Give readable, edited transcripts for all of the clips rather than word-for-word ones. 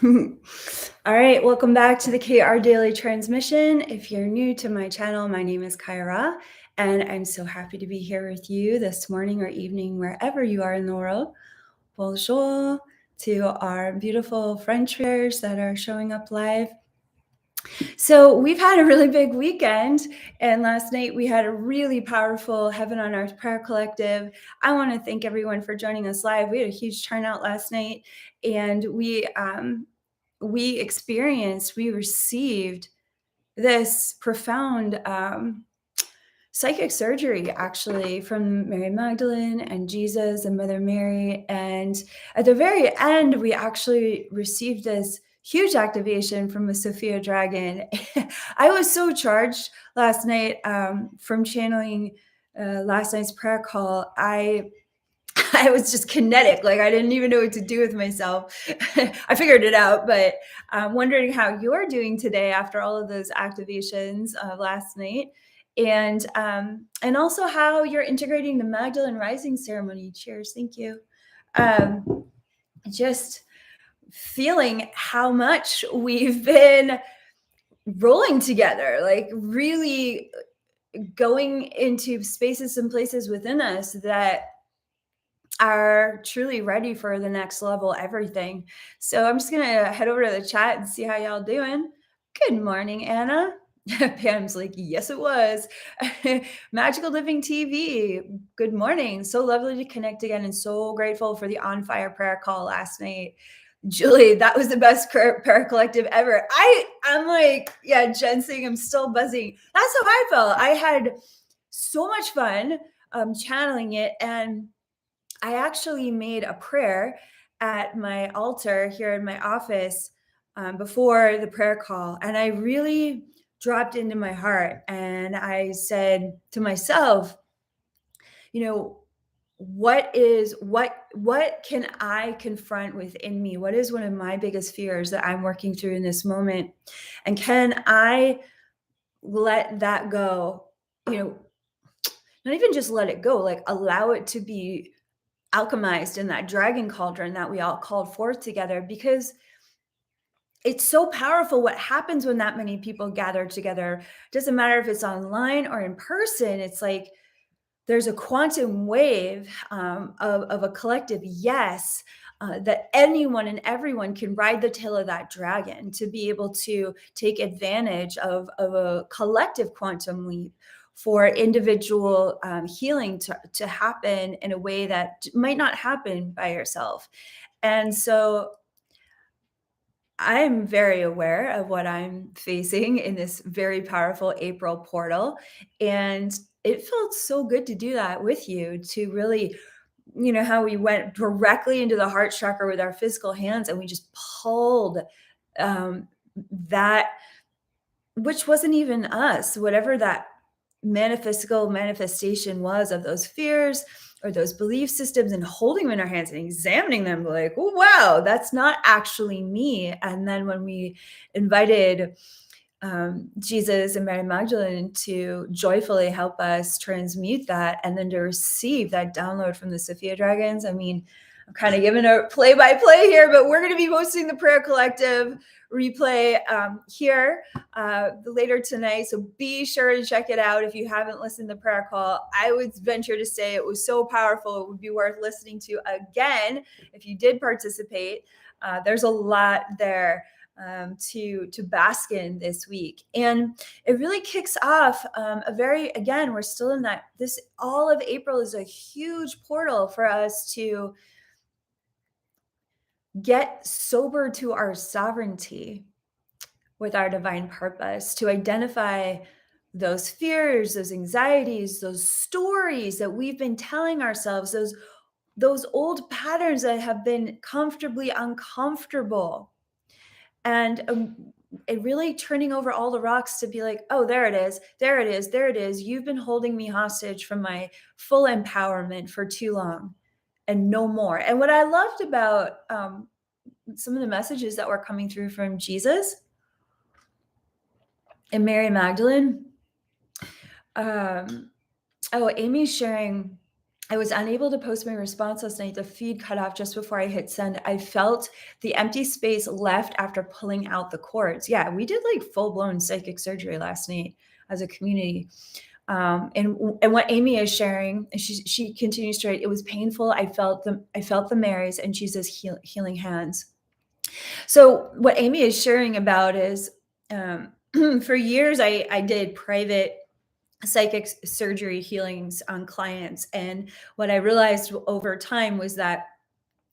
All right, welcome back to the KR Daily Transmission. If you're new to my channel, my name is Kaia, and I'm so happy to be here with you this morning or evening, wherever you are in the world. Bonjour to our beautiful French viewers that are showing up live. So we've had a really big weekend, and last night we had a really powerful Heaven on Earth prayer collective. I want to thank everyone for joining us live. We had a huge turnout last night, and we received this profound psychic surgery actually from Mary Magdalene and Jesus and Mother Mary. And at the very end, we actually received this huge activation from a Sophia dragon. I was so charged last night from channeling last night's prayer call. I was just kinetic. Like I didn't even know what to do with myself. I figured it out, but I'm wondering how you're doing today after all of those activations last night, and also how you're integrating the Magdalene Rising ceremony. Cheers, thank you. Just feeling how much we've been rolling together, like really going into spaces and places within us that are truly ready for the next level everything. So I'm just gonna head over to the chat and see how y'all doing. Good morning, Anna. Pam's like, yes, it was. Magical Living TV. Good morning. So lovely to connect again and so grateful for the on fire prayer call last night. Julie, that was the best prayer collective ever. I'm like, yeah, Jen saying I'm still buzzing. That's how I felt. I had so much fun channeling it, and I actually made a prayer at my altar here in my office before the prayer call. And I really dropped into my heart and I said to myself, you know, what can I confront within me? What is one of my biggest fears that I'm working through in this moment? And can I let that go? Not even just let it go, like allow it to be alchemized in that dragon cauldron that we all called forth together, because it's so powerful what happens when that many people gather together. Doesn't matter if it's online or in person. It's like there's a quantum wave of a collective yes, that anyone and everyone can ride the tail of that dragon to be able to take advantage of a collective quantum leap for individual healing to happen in a way that might not happen by yourself. And so I'm very aware of what I'm facing in this very powerful April portal. And it felt so good to do that with you, to really, how we went directly into the heart chakra with our physical hands and we just pulled that, which wasn't even us, whatever that physical manifestation was of those fears or those belief systems, and holding them in our hands and examining them like, oh, wow, that's not actually me. And then when we invited Jesus and Mary Magdalene to joyfully help us transmute that and then to receive that download from the Sophia dragons. I mean, I'm kind of giving a play-by-play here, but we're going to be hosting the prayer collective replay here later tonight. So be sure to check it out if you haven't listened to the prayer call. I would venture to say it was so powerful. It would be worth listening to again if you did participate. There's a lot there to bask in this week. And it really kicks off again, we're still in this all of April is a huge portal for us to get sober to our sovereignty with our divine purpose, to identify those fears, those anxieties, those stories that we've been telling ourselves, those old patterns that have been comfortably uncomfortable. And it really turning over all the rocks to be like, oh, there it is, there it is, there it is. You've been holding me hostage from my full empowerment for too long and no more. And what I loved about some of the messages that were coming through from Jesus and Mary Magdalene. Amy's sharing I was unable to post my response last night. The feed cut off just before I hit send. I felt the empty space left after pulling out the cords. Yeah, we did like full-blown psychic surgery last night as a community. And what Amy is sharing, she continues to write, it was painful. I felt the Marys, and she says healing hands. So what Amy is sharing about is, for years I did private psychic surgery healings on clients, and what I realized over time was that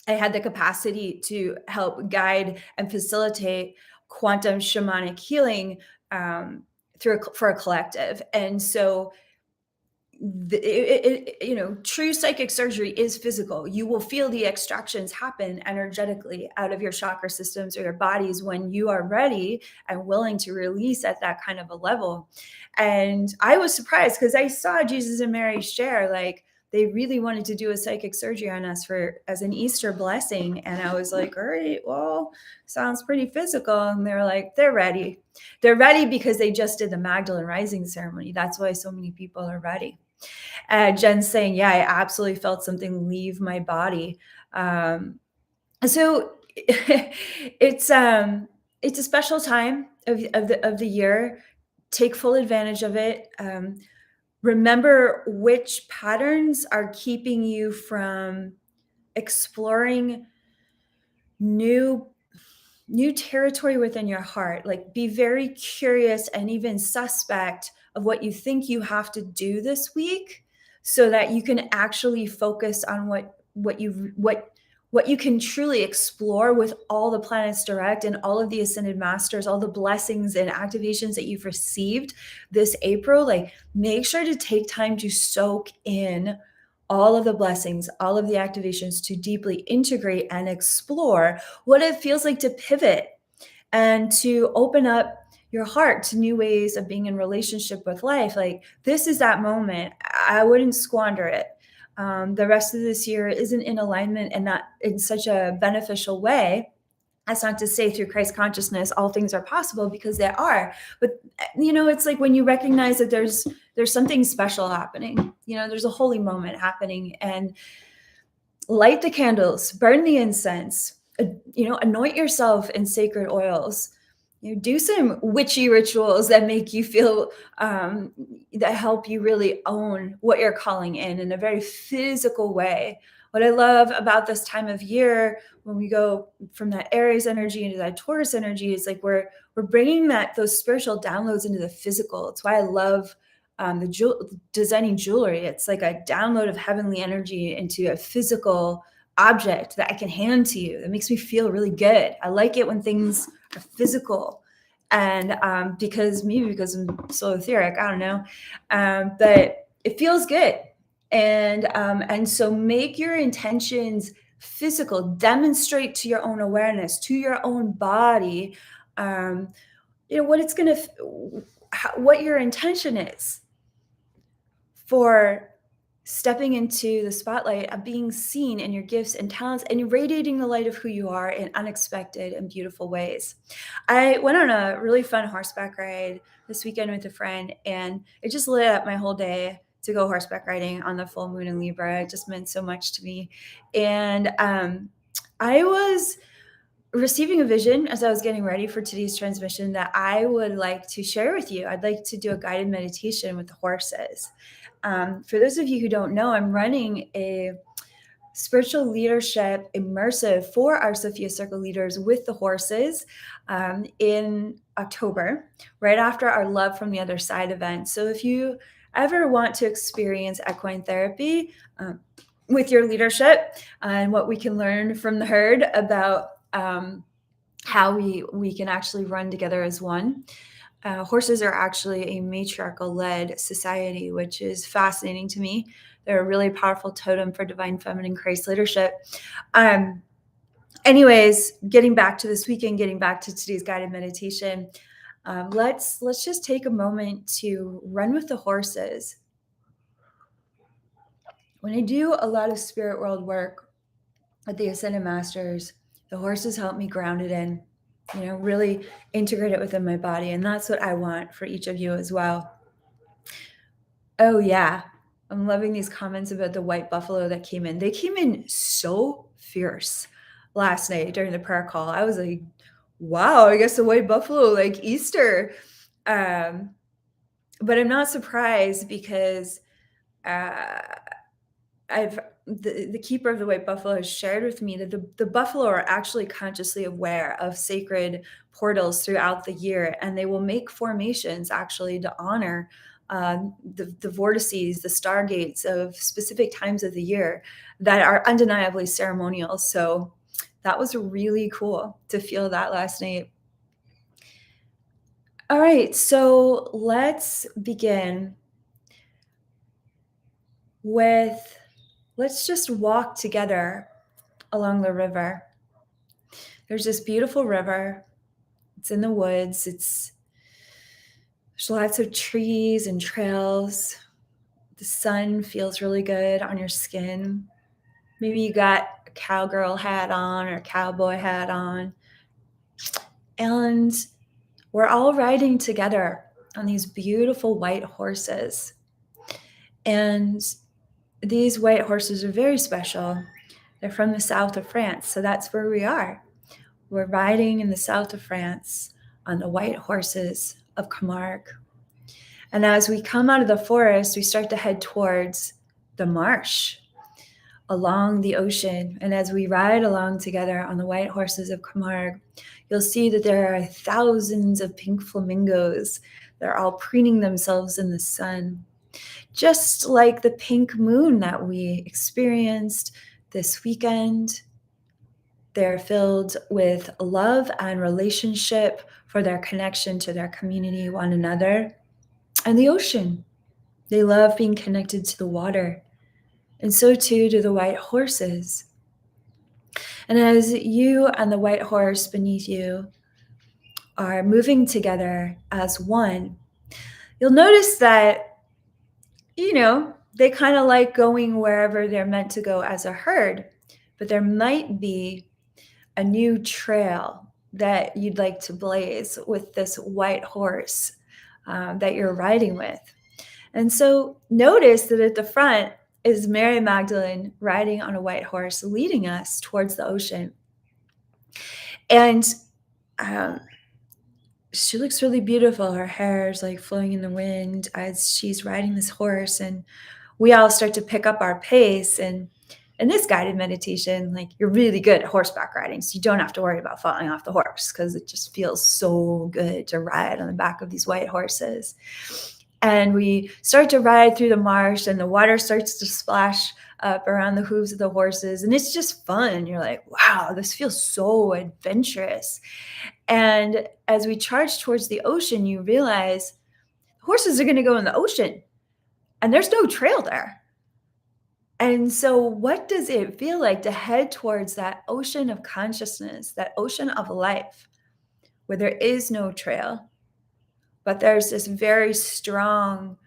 I had the capacity to help guide and facilitate quantum shamanic healing, for a collective. And so true psychic surgery is physical. You will feel the extractions happen energetically out of your chakra systems or your bodies when you are ready and willing to release at that kind of a level. And I was surprised because I saw Jesus and Mary share, like, they really wanted to do a psychic surgery on us as an Easter blessing. And I was like, all right, well, sounds pretty physical. And they're like, they're ready. They're ready because they just did the Magdalene rising ceremony. That's why so many people are ready. Jen's saying, yeah, I absolutely felt something leave my body. So it's a special time of the year. Take full advantage of it. Remember which patterns are keeping you from exploring new territory within your heart. Like, be very curious and even suspect of what you think you have to do this week, so that you can actually focus on what you can truly explore with all the planets direct and all of the ascended masters, all the blessings and activations that you've received this April. Like, make sure to take time to soak in all of the blessings, all of the activations, to deeply integrate and explore what it feels like to pivot and to open up your heart to new ways of being in relationship with life. Like, this is that moment. I wouldn't squander it. The rest of this year isn't in alignment and not in such a beneficial way. That's not to say through Christ consciousness all things are possible, because they are. But it's like when you recognize that there's something special happening. There's a holy moment happening, and light the candles, burn the incense, anoint yourself in sacred oils. Do some witchy rituals that make you feel, that help you really own what you're calling in a very physical way. What I love about this time of year, when we go from that Aries energy into that Taurus energy, is like we're bringing those spiritual downloads into the physical. It's why I love designing jewelry. It's like a download of heavenly energy into a physical object that I can hand to you. That makes me feel really good. I like it when things are physical, and because I'm so etheric, I don't know, but it feels good. And so make your intentions physical. Demonstrate to your own awareness, to your own body, what your intention is for stepping into the spotlight of being seen in your gifts and talents and radiating the light of who you are in unexpected and beautiful ways. I went on a really fun horseback ride this weekend with a friend, and it just lit up my whole day to go horseback riding on the full moon in Libra. It just meant so much to me. And I was receiving a vision as I was getting ready for today's transmission that I would like to share with you. I'd like to do a guided meditation with the horses. For those of you who don't know, I'm running a spiritual leadership immersive for our Sophia Circle leaders with the horses in October, right after our Love from the Other Side event. So if you ever want to experience equine therapy with your leadership, and what we can learn from the herd about how we can actually run together as one. Horses are actually a matriarchal-led society, which is fascinating to me. They're a really powerful totem for divine feminine Christ leadership. Anyways, getting back to this weekend, getting back to today's guided meditation, let's just take a moment to run with the horses. When I do a lot of spirit world work with the Ascended Masters, the horses help me ground it in, really integrate it within my body. And that's what I want for each of you as well. Oh, yeah. I'm loving these comments about the white buffalo that came in. They came in so fierce last night during the prayer call. I was like, wow, I guess the white buffalo, like Easter. Um, but I'm not surprised because uh, I've the keeper of the white buffalo has shared with me that the buffalo are actually consciously aware of sacred portals throughout the year, and they will make formations actually to honor the vortices, the stargates of specific times of the year that are undeniably ceremonial. So that was really cool to feel that last night. All right, so let's begin with let's just walk together along the river. There's this beautiful river. It's in the woods. There's lots of trees and trails. The sun feels really good on your skin. Maybe you got a cowgirl hat on or a cowboy hat on. And we're all riding together on these beautiful white horses. And these white horses are very special. They're from the south of France, so that's where we are. We're riding in the south of France on the white horses of Camargue. And as we come out of the forest, we start to head towards the marsh along the ocean. And as we ride along together on the white horses of Camargue, you'll see that there are thousands of pink flamingos. They're all preening themselves in the sun, just like the pink moon that we experienced this weekend. They're filled with love and relationship for their connection to their community, one another, and the ocean. They love being connected to the water. And so too do the white horses. And as you and the white horse beneath you are moving together as one, you'll notice that, they kind of like going wherever they're meant to go as a herd, but there might be a new trail that you'd like to blaze with this white horse that you're riding with. And so notice that at the front is Mary Magdalene riding on a white horse, leading us towards the ocean. And she looks really beautiful. Her hair is like flowing in the wind as she's riding this horse. And we all start to pick up our pace. And in this guided meditation, like, you're really good at horseback riding, so you don't have to worry about falling off the horse because it just feels so good to ride on the back of these white horses. And we start to ride through the marsh, and the water starts to splash up around the hooves of the horses, and it's just fun. You're like, wow, this feels so adventurous. And as we charge towards the ocean, you realize horses are going to go in the ocean, and there's no trail there. And so what does it feel like to head towards that ocean of consciousness, that ocean of life, where there is no trail, but there's this very strong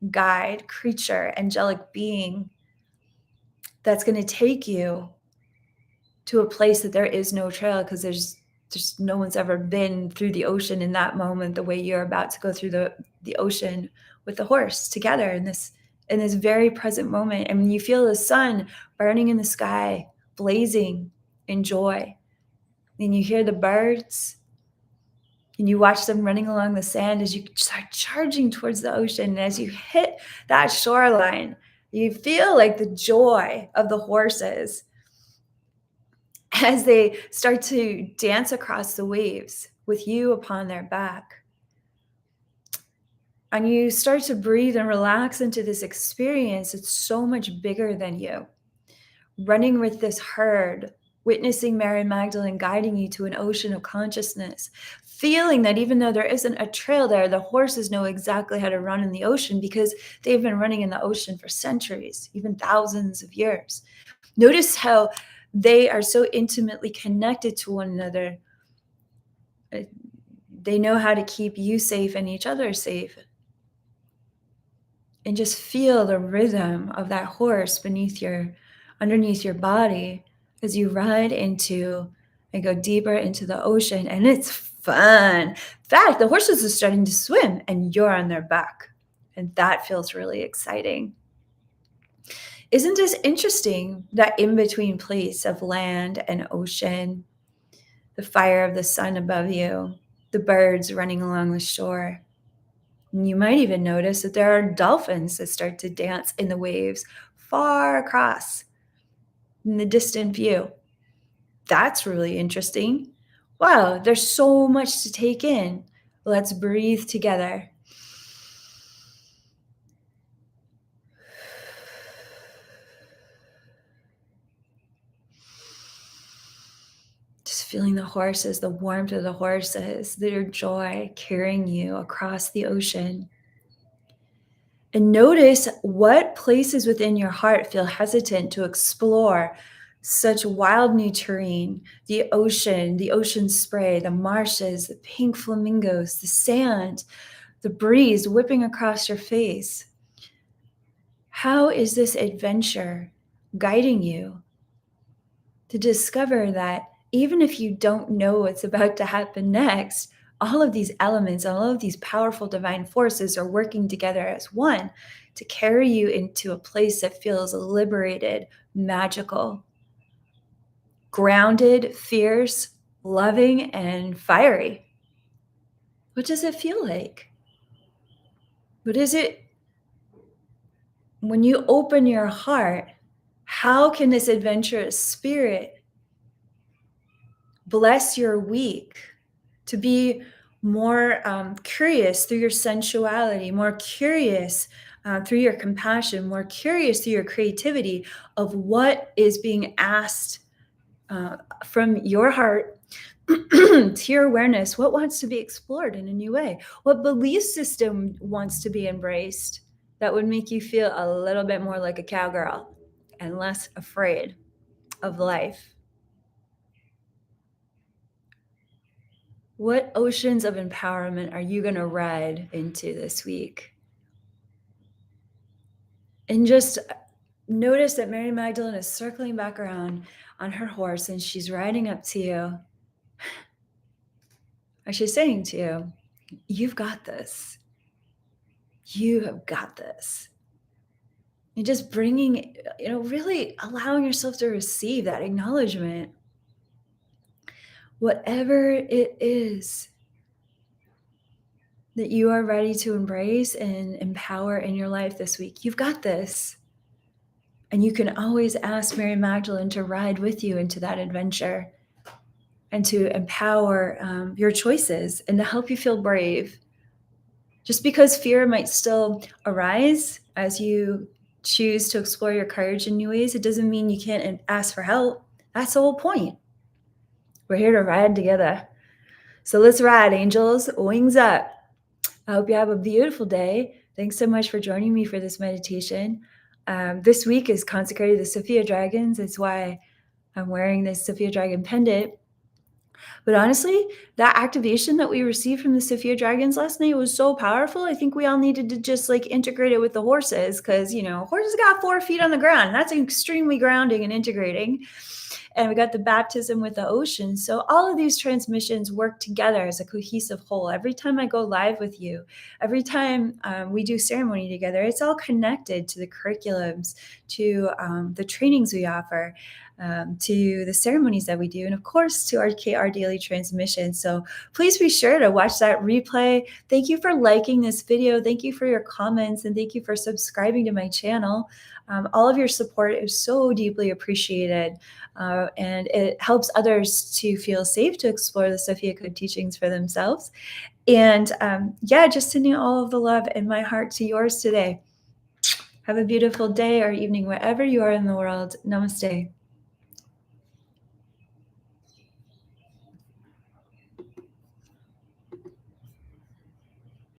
guide, creature, angelic being that's going to take you to a place that there is no trail, because there's no one's ever been through the ocean in that moment the way you're about to go through the ocean with the horse together in this very present moment. And when you feel the sun burning in the sky, blazing in joy, and you hear the birds, and you watch them running along the sand as you start charging towards the ocean. And as you hit that shoreline, you feel like the joy of the horses as they start to dance across the waves with you upon their back. And you start to breathe and relax into this experience. It's so much bigger than you. Running with this herd, witnessing Mary Magdalene guiding you to an ocean of consciousness, feeling that even though there isn't a trail there, the horses know exactly how to run in the ocean because they've been running in the ocean for centuries, even thousands of years. Notice how they are so intimately connected to one another. They know how to keep you safe and each other safe. And just feel the rhythm of that horse underneath your body as you ride into and go deeper into the ocean. And it's fun. In fact, the horses are starting to swim and you're on their back. And that feels really exciting. Isn't this interesting, that in-between place of land and ocean, the fire of the sun above you, the birds running along the shore? And you might even notice that there are dolphins that start to dance in the waves far across in the distant view. That's really interesting. Wow, there's so much to take in. Let's breathe together. Just feeling the horses, the warmth of the horses, their joy carrying you across the ocean. And notice what places within your heart feel hesitant to explore such wild new terrain: the ocean spray, the marshes, the pink flamingos, the sand, the breeze whipping across your face. How is this adventure guiding you to discover that even if you don't know what's about to happen next, all of these elements, all of these powerful divine forces are working together as one to carry you into a place that feels liberated, magical, grounded, fierce, loving, and fiery? What does it feel like? What is it when you open your heart? How can this adventurous spirit bless your week to be more curious through your sensuality, more curious through your compassion, more curious through your creativity of what is being asked from your heart to your awareness? What wants to be explored in a new way? What belief system wants to be embraced that would make you feel a little bit more like a cowgirl and less afraid of life? What oceans of empowerment are you going to ride into this week? And just notice that Mary Magdalene is circling back around on her horse and she's riding up to you. And she's saying to you, you've got this. You have got this. And just bringing, really allowing yourself to receive that acknowledgement. Whatever it is that you are ready to embrace and empower in your life this week, you've got this. And you can always ask Mary Magdalene to ride with you into that adventure and to empower your choices and to help you feel brave. Just because fear might still arise as you choose to explore your courage in new ways, it doesn't mean you can't ask for help. That's the whole point. We're here to ride together. So let's ride, angels, wings up. I hope you have a beautiful day. Thanks so much for joining me for this meditation. This week is consecrated to Sophia Dragons. That's why I'm wearing this Sophia Dragon pendant. But honestly, that activation that we received from the Sophia Dragons last night was so powerful. I think we all needed to just integrate it with the horses because, horses got 4 feet on the ground. That's extremely grounding and integrating. And we got the baptism with the ocean. So all of these transmissions work together as a cohesive whole. Every time I go live with you, every time we do ceremony together, it's all connected to the curriculums, to the trainings we offer, to the ceremonies that we do, and of course to our daily transmission. So please be sure to watch that replay. Thank you for liking this video. Thank you for your comments, and thank you for subscribing to my channel. All of your support is so deeply appreciated, and it helps others to feel safe to explore the Sophia Code teachings for themselves. And just sending all of the love in my heart to yours today. Have a beautiful day or evening wherever you are in the world. Namaste.